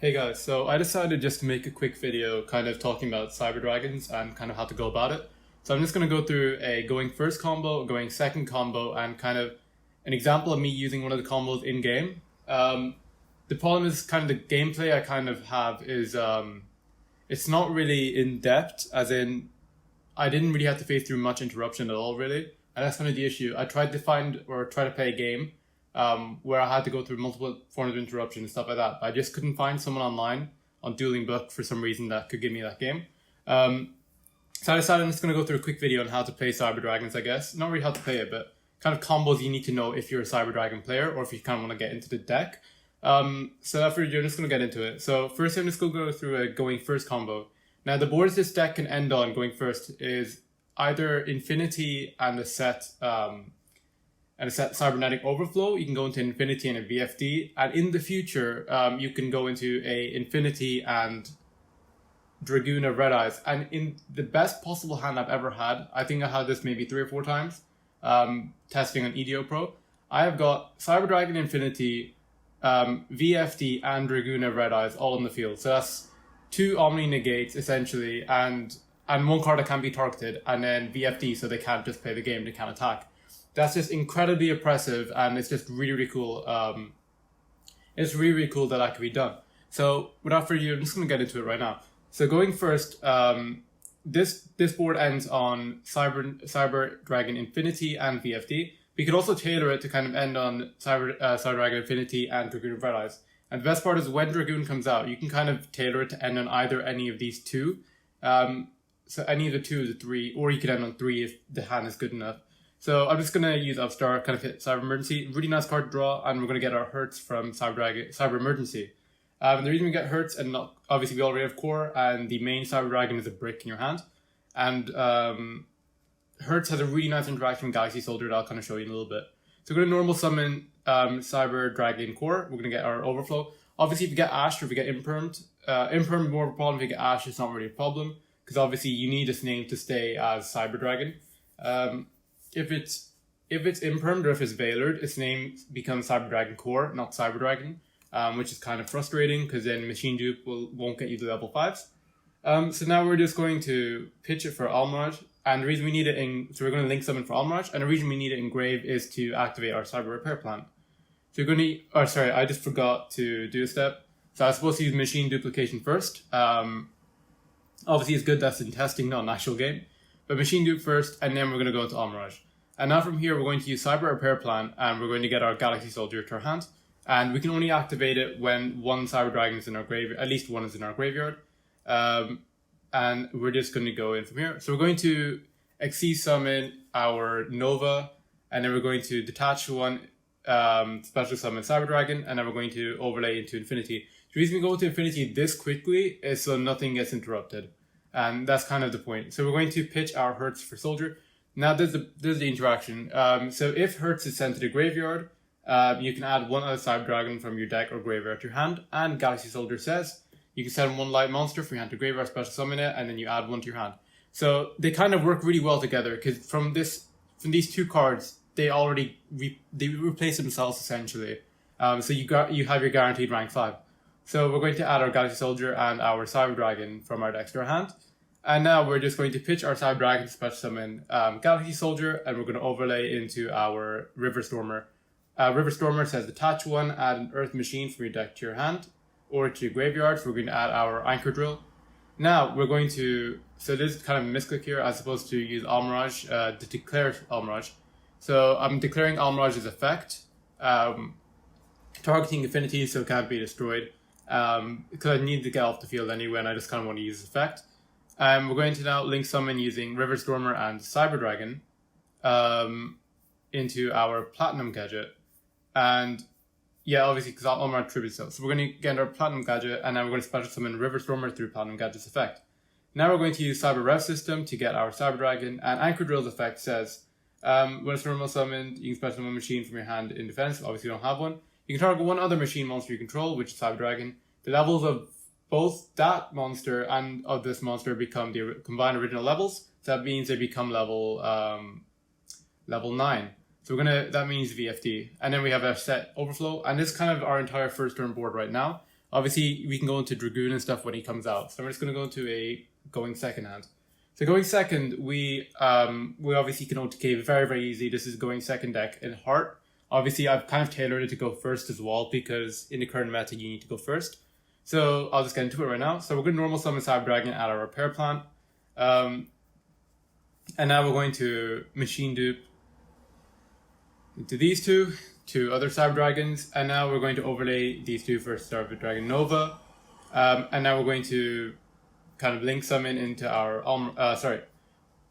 Hey guys, so I decided just to make a quick video kind of talking about Cyber Dragons and kind of how to go about it. So I'm just going to go through a going first combo, going second combo, and kind of an example of me using one of the combos in game. The problem is kind of the gameplay I kind of have is it's not really in depth, as in I didn't really have to face through much interruption at all really, and that's kind of the issue. I tried to find or try to play a game where I had to go through multiple forms of interruption and stuff like that. I just couldn't find someone online on Dueling Book for some reason that could give me that game. So I decided I'm just going to go through a quick video on how to play Cyber Dragons, I guess. Not really how to play it, but kind of combos you need to know if you're a Cyber Dragon player or if you kind of want to get into the deck. So after you're just going to get into it. So first I'm just going to go through a going first combo. Now the boards this deck can end on going first is either Infinity and a set Cybernetic Overflow. You can go into Infinity and a VFD, and in the future you can go into a Infinity and Dragoon of Red Eyes. And in the best possible hand I've ever had, I think I had this maybe 3 or 4 times testing on yugioh Pro. I have got Cyber Dragon Infinity, VFD and Dragoon of Red Eyes all in the field. So that's 2 Omni negates essentially, and 1 card that can be targeted, and then VFD so they can't just play the game, they can't attack. That's just incredibly oppressive, and it's just really, really cool. It's really, really cool that could be done. So without further ado, I'm just going to get into it right now. So going first, this board ends on Cyber Dragon Infinity and VFD. We could also tailor it to kind of end on Cyber Dragon Infinity and Dragoon of Red Eyes. And the best part is when Dragoon comes out, you can kind of tailor it to end on either any of these 2. So any of the 2 of the 3, or you could end on 3 if the hand is good enough. So I'm just going to use Upstart, kind of hit Cyber Emergency. Really nice card to draw, and we're going to get our Hurts from Cyber Emergency. The reason we get Hurts, and not, obviously we already have Core, and the main Cyber Dragon is a brick in your hand. And Hurts has a really nice interaction with Galaxy Soldier that I'll kind of show you in a little bit. So we're going to normal summon Cyber Dragon Core. We're going to get our Overflow. Obviously if you get Ash or if you get Impermed, Impermed more of a problem. If you get Ash, it's not really a problem, because obviously you need this name to stay as Cyber Dragon. If it's Impermed or if it's Veilered, its name becomes Cyber Dragon Core, not Cyber Dragon, which is kind of frustrating because then Machine Dupe won't get you to level 5s. So now we're just going to pitch it for Almirage, and the reason we need it so we're going to link summon for Almirage, and the reason we need it in Grave is to activate our Cyber Repair Plan. So you're going to, I just forgot to do a step. So I was supposed to use Machine Duplication first. Obviously it's good that's in testing, not an actual game. But Machine Dupe first, and then we're going to go into Almirage. And now from here, we're going to use Cyber Repair Plan, and we're going to get our Galaxy Soldier to our hand. And we can only activate it when 1 Cyber Dragon is in our graveyard, at least 1 is in our graveyard. And we're just going to go in from here. So we're going to Xyz summon our Nova, and then we're going to detach 1, special summon Cyber Dragon, and then we're going to overlay into Infinity. The reason we go to Infinity this quickly is so nothing gets interrupted. And that's kind of the point. So we're going to pitch our Hurts for Soldier. Now there's the interaction. So if Hurts is sent to the graveyard, you can add 1 other Cyber Dragon from your deck or graveyard to your hand. And Galaxy Soldier says you can send 1 light monster from your hand to graveyard, special summon it, and then you add 1 to your hand. So they kind of work really well together, because from these 2 cards, they already they replace themselves essentially. So you have your guaranteed rank 5. So we're going to add our Galaxy Soldier and our Cyber Dragon from our deck to our hand. And now we're just going to pitch our Cyber Dragon to special summon Galaxy Soldier, and we're going to overlay into our River Stormer. River Stormer says detach 1, add an Earth Machine from your deck to your hand or to your graveyard. So we're going to add our Anchor Drill. Now we're going to, so this is kind of a misclick here. I'm supposed to use Almirage to declare Almirage. So I'm declaring Almirage's effect, targeting Infinity so it can't be destroyed. Because I need to get off the field anyway, and I just kind of want to use this effect. We're going to now link summon using River Stormer and Cyber Dragon into our Platinum Gadget. And yeah, obviously because Almirage tributes it. So we're going to get our Platinum Gadget, and now we're going to special summon River Stormer through Platinum Gadget's effect. Now we're going to use Cyber Rev System to get our Cyber Dragon, and Anchor Drill's effect says when it's normal summoned, you can special summon a machine from your hand in defense. Obviously you don't have one. You can target 1 other machine monster you control, which is Cyber Dragon. The levels of both that monster and of this monster become the combined original levels. So that means they become level 9. So that means VFD. And then we have a set Overflow. And this is kind of our entire first turn board right now. Obviously, we can go into Dragoon and stuff when he comes out. So I'm just going to go into a going second hand. So going second, we obviously can OTK very, very easy. This is going second deck in Heart. Obviously, I've kind of tailored it to go first as well, because in the current meta, you need to go first. So I'll just get into it right now. So we're going to normal summon Cyber Dragon at our repair plant. And now we're going to machine dupe into these two other Cyber Dragons. And now we're going to overlay these two for Cyber Dragon Nova. And now we're going to kind of link summon into our...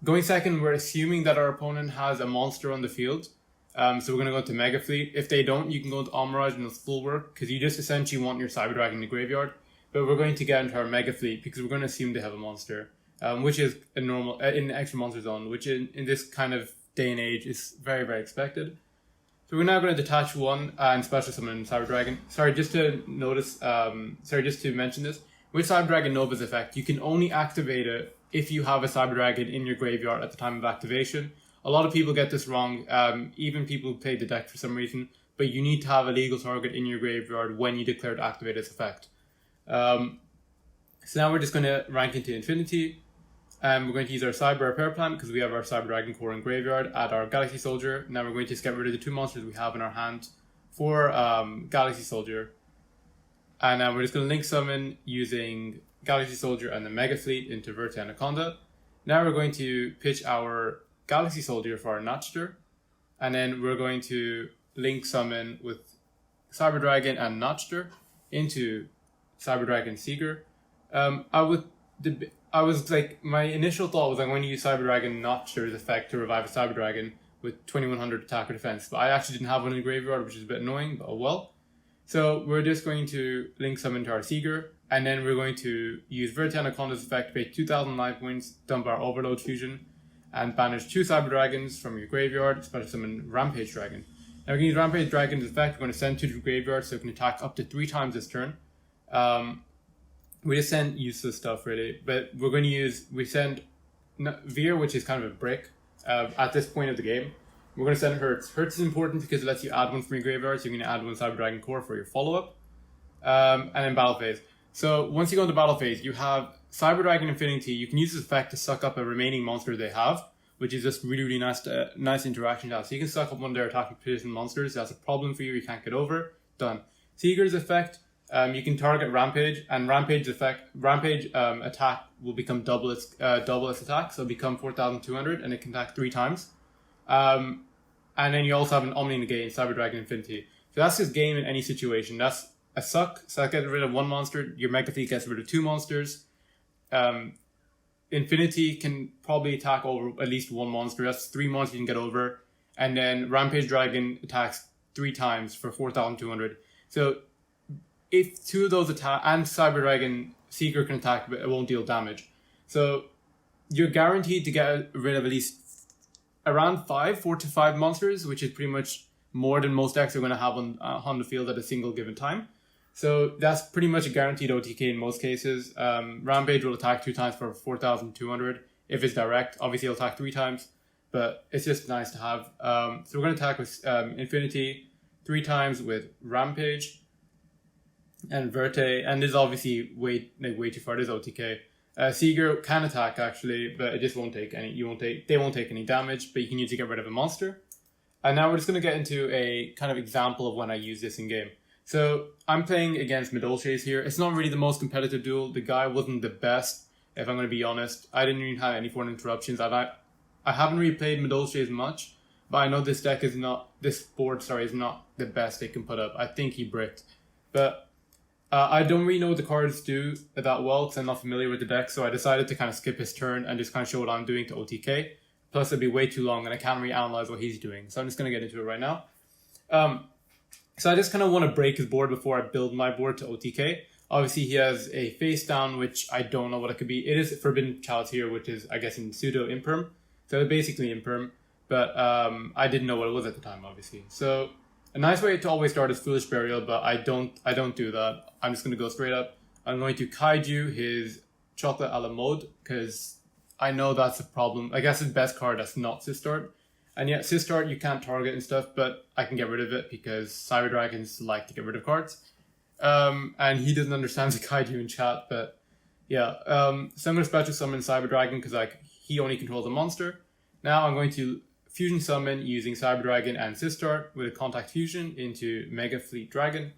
Going second, we're assuming that our opponent has a monster on the field. So we're going to go into Mega Fleet. If they don't, you can go into Almirage and it'll still work, because you just essentially want your Cyber Dragon in the graveyard. But we're going to get into our Mega Fleet because we're going to assume they have a monster, which is a normal in the extra monster zone, which in this kind of day and age is very, very expected. So we're now going to detach one and special summon Cyber Dragon. Sorry, just to mention this. With Cyber Dragon Nova's effect, you can only activate it if you have a Cyber Dragon in your graveyard at the time of activation. A lot of people get this wrong, even people who play the deck for some reason, but you need to have a legal target in your graveyard when you declare to activate its effect. So now we're just going to rank into Infinity, and we're going to use our Cyber Repair Plan because we have our Cyber Dragon core in graveyard at our Galaxy Soldier. Now we're going to just get rid of the two monsters we have in our hand for Galaxy Soldier. And now we're just going to link summon using Galaxy Soldier and the Mega Fleet into Verte Anaconda. Now we're going to pitch our Galaxy Soldier for our Natchter. And then we're going to link summon with Cyber Dragon and Natchter into Cyber Dragon Seeger. I was like, my initial thought was I'm going to use Cyber Dragon Natcher's effect to revive a Cyber Dragon with 2100 attack or defense. But I actually didn't have one in the graveyard, which is a bit annoying, but oh well. So we're just going to link summon to our Seeger, and then we're going to use Verte Anaconda's effect to pay 2000 life points, dump our Overload Fusion, and banish two Cyber Dragons from your graveyard, special summon Rampage Dragon. Now we're going to use Rampage Dragon's effect, we're going to send two to the graveyard so it can attack up to 3 times this turn. We just send useless stuff really, but we're going to use, we send Veer, which is kind of a brick at this point of the game. We're going to send Hertz. Hertz is important because it lets you add one from your graveyard, so you're going to add one Cyber Dragon core for your follow-up. And then Battle Phase. So once you go into Battle Phase, you have Cyber Dragon Infinity. You can use this effect to suck up a remaining monster they have, which is just really, really nice interaction to have. So you can suck up one of their attacking position monsters. That's a problem for you, you can't get over. Done. Seeger's effect, you can target Rampage, and Rampage attack will become double its attack, so it'll become 4,200, and it can attack 3 times. And then you also have an Omni Negate, Cyber Dragon Infinity. So that's just game in any situation. That's a suck. So that gets rid of one monster. Your Mega Fleet gets rid of 2 monsters. Infinity can probably attack over at least 1 monster. That's 3 monsters you can get over. And then Rampage Dragon attacks 3 times for 4,200. So if 2 of those attack, and Cyber Dragon Seeker can attack, but it won't deal damage. So you're guaranteed to get rid of at least around 4 to 5 monsters, which is pretty much more than most decks are going to have on the field at a single given time. So that's pretty much a guaranteed OTK in most cases. Rampage will attack 2 times for 4,200 if it's direct. Obviously, it'll attack 3 times, but it's just nice to have. So we're going to attack with Infinity 3 times with Rampage and Verte, and this is obviously way too far. This is OTK. Seeger can attack actually, but it just won't take any. They won't take any damage, but you can use it to get rid of a monster. And now we're just going to get into a kind of example of when I use this in game. So I'm playing against Medolches here. It's not really the most competitive duel. The guy wasn't the best, if I'm going to be honest. I didn't even have any foreign interruptions. I haven't really played Medolches much, but I know this board is not the best they can put up. I think he bricked, but I don't really know what the cards do that well because I'm not familiar with the deck, so I decided to kind of skip his turn and just kind of show what I'm doing to OTK. Plus, it'd be way too long and I can't really analyze what he's doing, so I'm just going to get into it right now. So I just kind of want to break his board before I build my board to OTK. Obviously, he has a face down, which I don't know what it could be. It is Forbidden Chalice here, which is, I guess, in pseudo imperm. So it's basically imperm, but I didn't know what it was at the time, obviously. So a nice way to always start is Foolish Burial, but I don't do that. I'm just going to go straight up. I'm going to Kaiju his Chocolate a la Mode, because I know that's a problem. I guess his best card that's not Sistart. And yet Sistart you can't target and stuff, but I can get rid of it because Cyber Dragons like to get rid of cards. and he doesn't understand the kaiju in chat, but yeah. So I'm going to special summon Cyber Dragon because like he only controls a monster. Now I'm going to fusion summon using Cyber Dragon and Sistart with a contact fusion into Mega Fleet Dragon.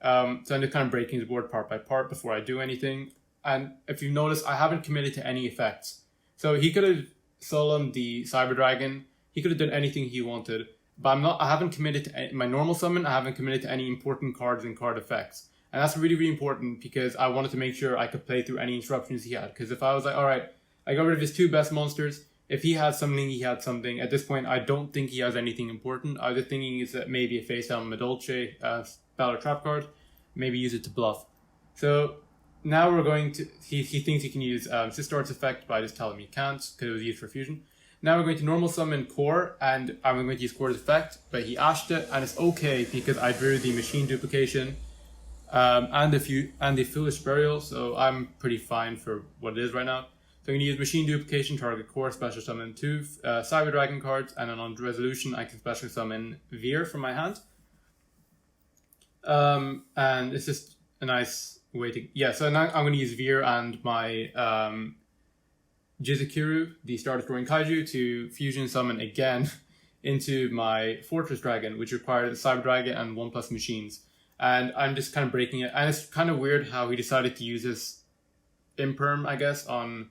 So I'm just kind of breaking the board part by part before I do anything. And if you've noticed, I haven't committed to any effects. So he could have summoned the Cyber Dragon. He could have done anything he wanted. But I haven't committed to my normal summon. I haven't committed to any important cards and card effects. And that's really, really important because I wanted to make sure I could play through any interruptions he had. Because if I was like, all right, I got rid of his two best monsters. If he had something, he had something. At this point, I don't think he has anything important. I was thinking is that maybe a face down Madolce spell or trap card. Maybe use it to bluff. So now we're going to... He thinks he can use Sistart's effect, but I just tell him he can't because it was used for fusion. Now we're going to normal summon Core, and I'm going to use Core's effect, but he ashed it, and it's okay because I drew the machine duplication and the foolish burial, so I'm pretty fine for what it is right now. So I'm going to use machine duplication, target Core, special summon 2 Cyber Dragon cards, and then on resolution I can special summon Veer from my hand. And it's just a nice way to... Yeah, so now I'm going to use Veer and my Jizukiru, the Star Destroying Kaiju, to fusion summon again into my Fortress Dragon, which requires Cyber Dragon and 1+ machines. And I'm just kind of breaking it. And it's kind of weird how he decided to use this imperm, I guess, on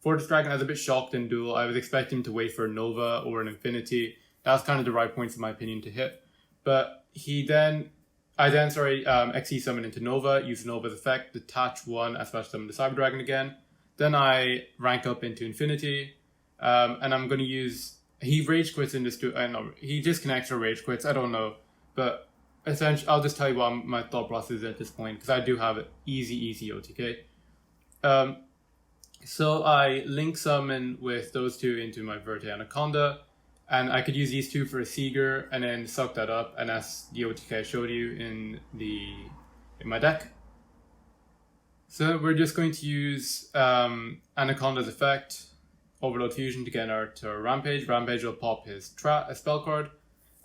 Fortress Dragon. I was a bit shocked in duel. I was expecting him to wait for a Nova or an Infinity. That's kind of the right points, in my opinion, to hit. But I then XE summon into Nova, use Nova's effect, detach 1, and special summon the Cyber Dragon again. Then I rank up into Infinity, and I'm going to use... He rage quits in this too. He disconnects or rage quits. I don't know. But essentially, I'll just tell you what my thought process is at this point, because I do have it easy OTK. So I link summon with those two into my Verte Anaconda, and I could use these two for a Seeger, and then suck that up, and that's the OTK I showed you in my deck. So we're just going to use Anaconda's effect, Overload Fusion, to get to our Rampage. Rampage will pop his a spell card,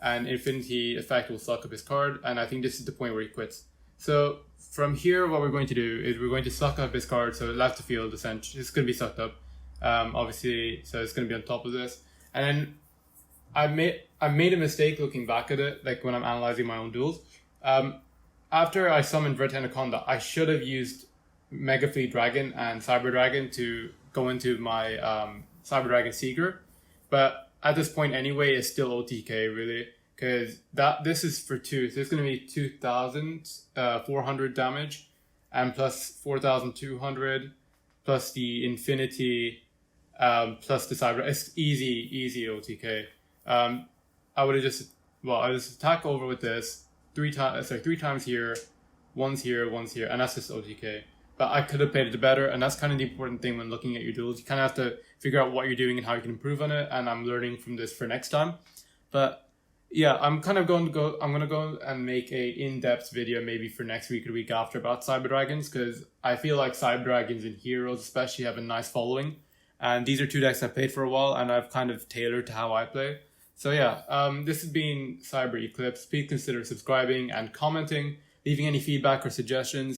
and Infinity effect will suck up his card, and I think this is the point where he quits. So from here, what we're going to do is we're going to suck up his card, so left to field, essentially. It's going to be sucked up, obviously, so it's going to be on top of this. And then I made a mistake looking back at it, like when I'm analyzing my own duels. After I summoned Verte Anaconda, I should have used Mega Fleet Dragon and Cyber Dragon to go into my Cyber Dragon Seeger, but at this point anyway, it's still OTK really, because this is for 2, so it's going to be 2,400 damage, and plus 4,200, plus the Infinity, plus the Cyber. It's easy OTK. I would have just attack over with this 3 times here, once here, and that's just OTK. But I could have played it better, and that's kind of the important thing when looking at your duels. You kind of have to figure out what you're doing and how you can improve on it, and I'm learning from this for next time. But yeah, I'm going to go and make a in-depth video maybe for next week or the week after about Cyber Dragons, because I feel like Cyber Dragons and Heroes especially have a nice following, and these are 2 decks I've played for a while, and I've kind of tailored to how I play. So yeah, this has been Cyber Eclypse. Please consider subscribing and commenting, leaving any feedback or suggestions.